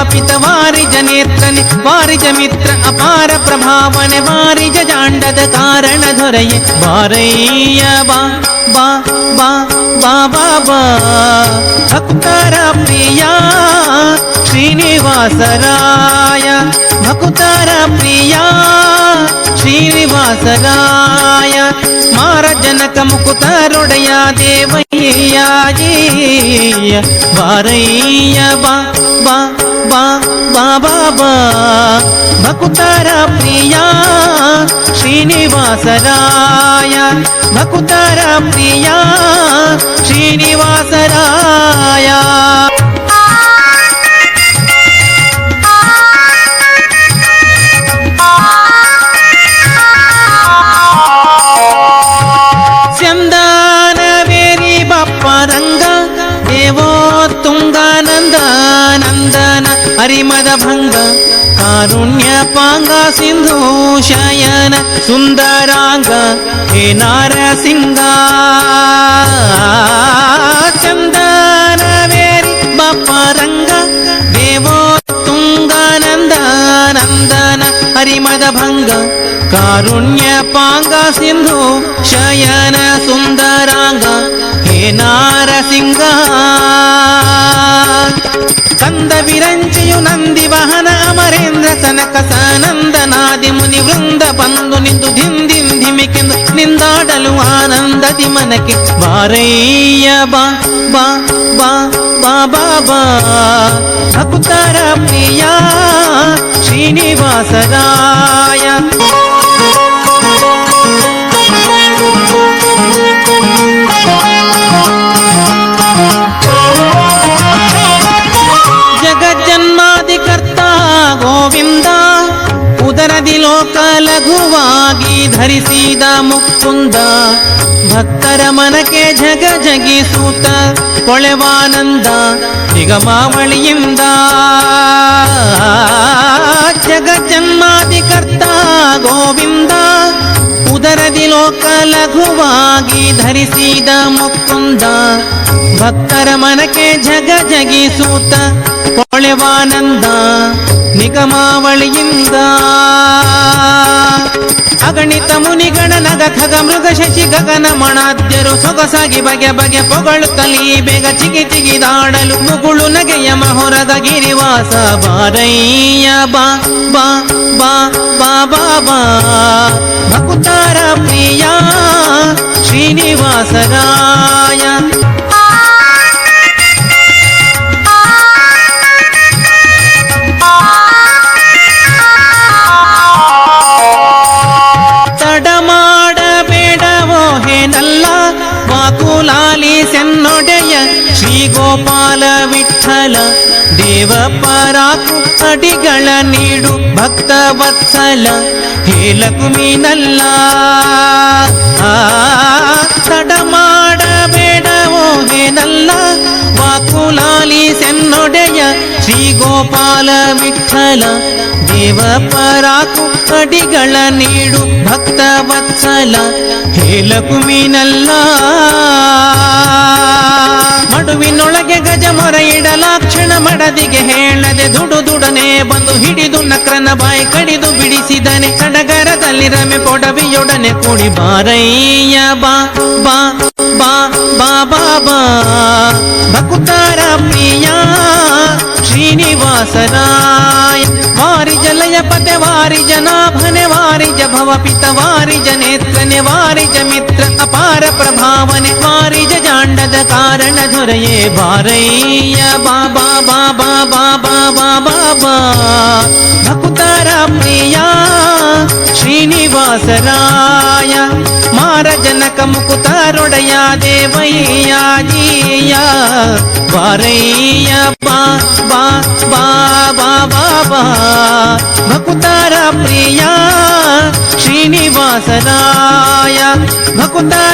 ಭವಪಿತ ವಾರಿಜ ನೇತ್ರನೆ ವಾರಿಜ ಮಿತ್ರ ಅಪಾರ ಪ್ರಭಾವನೆ ವಾರಿಜ ಜಾಂಡದ ಕಾರಣ ದೊರೆಯೇ ಬಾರಯ್ಯ ಬಾ ಬಾ ಬಾ ಬಾ ಬಾ ಬಾ ಭಕ್ತರ ಪ್ರಿಯ ಶ್ರೀನಿವಾಸರಾಯ ಭಕ್ತರ ಪ್ರಿಯ ಶ್ರೀನಿವಾಸರಾಯ ಮಾರಜನಕ ಮುಕುತರೊಡೆಯ ದೇವಯ್ಯಾಜೀಯ ಬಾರಯ್ಯ ಬಾ ಬಾ ಬಾ ಬಾ ಬಾ ಬಾ ಭಕ್ತರ ಪ್ರಿಯ ಶ್ರೀನಿವಾಸರಾಯ ಭಕ್ತರ ಪ್ರಿಯ ಶ್ರೀನಿವಾಸರಾಯ ಸ್ಯಂದಾನವೇರಿ ಬಪ್ಪರಂಗ ದೇವೋ ತುಂಗಾನಂದ ನಂದನ ಹರಿಮದ ಭಂಗ ಕಾರುಣ್ಯ ಪಾಂಗ ಸಿಂಧು ಶಯನ ಸುಂದರಾಂಗ ಹೇ ನಾರಸಿಂಗ ಚಂದನವೇರಿ ಬಪ್ಪರಂಗ ದೇವೋ ತುಂಗಾನಂದ ನಂದನ ಹರಿಮದ ಭಂಗ ಕಾರುಣ್ಯ ಪಾಂಗ ಸಿಂಧು ಶಯನ ಸುಂದರಾಂಗ ಹೇ ನಾರಸಿಂಗ ಕಂದ ವಿರಂಚಿಯು ನಂದಿ ವಾಹನ ಅಮರೇಂದ್ರ ಸನಕ ಸನಂದನಾದಿ ಮುನಿ ವೃಂದ ಬಂದು ನಿಂದು ಧಿಂದಿಂ ಧಿಮಿಕೆಂದು ನಿಂದಾಡಲು ಆನಂದದಿ ಮನಕ್ಕೆ ಬಾರಯ್ಯ ಬಾ ಬಾ ಬಾ ಬಾ ಬಾ ಬಾ ಭಕ್ತರ ಪ್ರಿಯ ಶ್ರೀನಿವಾಸರಾಯ ಜಗಜ್ಜನ್ಮಾದಿಕರ್ತ ಗೋವಿಂದ ಉದರದಿ ಲೋಕ ಲಘುವಾಗಿ ಧರಿಸಿದ ಮುಕುಂದ ಭಕ್ತರ ಮನಕ್ಕೆ ಜಗ ಜಗಿಸೂತ ಕೊಳೆವಾನಂದ ನಿಗಮಾವಳಿಯಿಂದ ಜಗಜ್ಜನ್ಮಾದಿಕರ್ತ ಗೋವಿಂದ ಉದರದಿ ಲೋಕ ಲಘುವಾಗಿ ಧರಿಸಿದ ಮುಕುಂದ ಭಕ್ತರ ಮನಕ್ಕೆ ಜಗ ಜಗಿಸೂತ ಕೊಳೆವಾನಂದ ನಿಗಮಾವಳಿಯಿಂದ ಅಗಣಿತ ಮುನಿಗಣ ನಗ ಖಗ ಮೃಗ ಶಶಿ ಗಗನ ಮಣಾದ್ಯರು ಸೊಗಸಾಗಿ ಬಗೆ ಬಗೆ ಪೊಗಳುತ್ತಲೀ ಬೇಗ ಚಿಗಿ ಚಿಗಿದಾಡಲು ಮುಗುಳು ನಗೆಯ ಮಹೊರದ ಗಿರಿವಾಸ ಬಾರಯ್ಯ ಬಾ ಬಾ ಬಾ ಬಾ ಬಾ ಬಾ ಭಕ್ತರ ಪ್ರಿಯ ಶ್ರೀನಿವಾಸರಾಯ ಸೆನ್ನೊಡೆಯ ಶ್ರೀ ಗೋಪಾಲ ವಿಠಲ ದೇವ ಪರಾಕು ಅಡಿಗಳ ನೀಡು ಭಕ್ತ ವತ್ಸಲ ಹೇಲಕುಮಿನಲ್ಲ ತಡ ಮಾಡಬೇಡವೋ ಹೇನಲ್ಲ ವಾಕುಲಾಲಿ ಸೆನ್ನೊಡೆಯ ಶ್ರೀ ಗೋಪಾಲ ವಿಠಲ ದೇವ ಪರಾಕು ಅಡಿಗಳ ನೀಡು ಭಕ್ತ ವತ್ಸಲ ಹೇಲಕುಮಿನಲ್ಲ ಮಡುವಿನೊಳಗೆ ಗಜ ಮೊರ ಇಡಲಾಕ್ಷಣ ಮಡದಿಗೆ ಹೇಳದೆ ದುಡುದುಡನೆ ಬಂದು ಹಿಡಿದು ನಕ್ರನ ಬಾಯಿ ಕಡಿದು ಬಿಡಿಸಿದನೆ ಸಡಗರದಲ್ಲಿ ರಮೆ ಕೊಡವಿಯೊಡನೆ ಕೂಡಿ ಬಾರಯ್ಯ ಬಾ ಬಾ ಬಾ ಬಾ ಬಾ ಬಾ ಭಕ್ತರ ಪ್ರಿಯ ಶ್ರೀನಿವಾಸರಾಯ ವಾರಿಜ ಲಯ ಪತೆ ವಾರಿಜ ನಾಭನೆ ವಾರಿಜ ಭವಪಿತ ವಾರಿಜ ನೇತ್ರನೆ ವಾರಿಜ ಮಿತ್ರ ಅಪಾರ ಪ್ರಭಾವನೆ ವಾರಿಜ ಜಾಂಡದ ಕಾರಣ ದೊರೆಯೇ ಬಾರಯ್ಯ ಬಾ ಬಾ ಬಾ ಬಾ ಬಾ ಬಾ ಬಾ ಬಾ ಬಾ ಭಕ್ತರ ಪ್ರಿಯ ಶ್ರೀನಿವಾಸರಾಯ ಮಾರಜನಕ ಮುಕುತರೊಡೆಯ ದೇವಯ್ಯಾಜೀಯ ಬಾರಯ್ಯ ಬಾ ಬಾ ಬಾ ಬಾ ಬಾ ಬಾ ಭಕ್ತರ ಪ್ರಿಯ ಶ್ರೀನಿವಾಸರಾಯ ಭಕ್ತರ